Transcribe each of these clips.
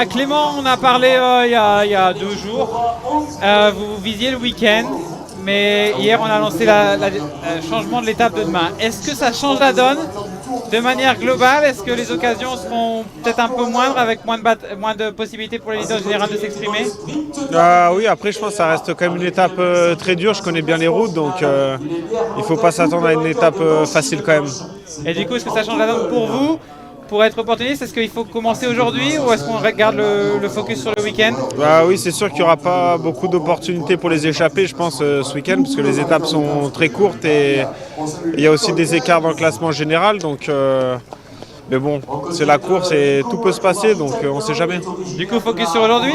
Clément, on a parlé il y a 2 jours. Vous visiez le week-end, mais hier on a lancé le changement de l'étape de demain. Est-ce que ça change la donne de manière globale? Est-ce que les occasions seront peut-être un peu moindres avec moins de possibilités pour les leaders généraux de s'exprimer? Oui, après je pense que ça reste quand même une étape très dure. Je connais bien les routes, donc il ne faut pas s'attendre à une étape facile quand même. Et du coup, est-ce que ça change la donne pour vous? Pour être opportuniste, est-ce qu'il faut commencer aujourd'hui ou est-ce qu'on regarde le focus sur le week-end? Oui, c'est sûr qu'il n'y aura pas beaucoup d'opportunités pour les échapper, je pense, ce week-end, parce que les étapes sont très courtes et il y a aussi des écarts dans le classement général. Donc, mais bon, c'est la course et tout peut se passer, donc on ne sait jamais. Du coup, focus sur aujourd'hui?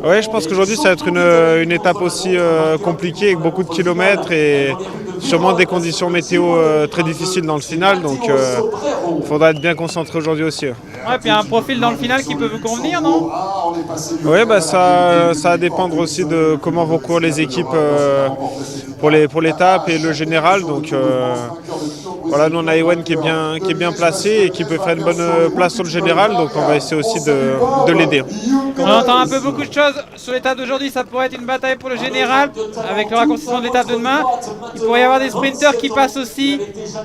Oui, je pense qu'aujourd'hui, ça va être une étape aussi compliquée, avec beaucoup de kilomètres et sûrement des conditions météo très difficiles dans le final. Donc, il faudra être bien concentré aujourd'hui aussi. Ouais, puis il y a un profil dans le final qui peut vous convenir, non? Oui, ça va dépendre aussi de comment vont courir les équipes pour l'étape et le général. Donc, voilà, nous on a Ewen qui est bien placé et qui peut faire une bonne place sur le général, donc on va essayer aussi de l'aider. On entend un peu beaucoup de choses sur l'étape d'aujourd'hui, ça pourrait être une bataille pour le général avec le raccourcissement de l'étape de demain. Il pourrait y avoir des sprinters qui passent aussi.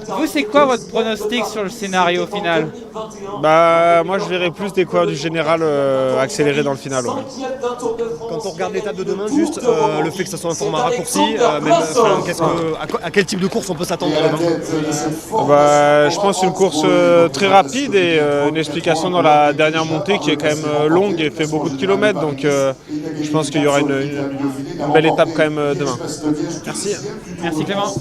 Vous, c'est quoi votre pronostic sur le scénario final? Moi je verrais plus des coureurs du général accélérés dans le final. Ouais. Quand on regarde l'étape de demain, juste le fait que ce soit un format raccourci, à quel type de course on peut s'attendre demain? Je pense une course très rapide et une explication dans la dernière montée qui est quand même longue et fait beaucoup de kilomètres. Donc je pense qu'il y aura une belle étape quand même demain. Merci. Merci Clément.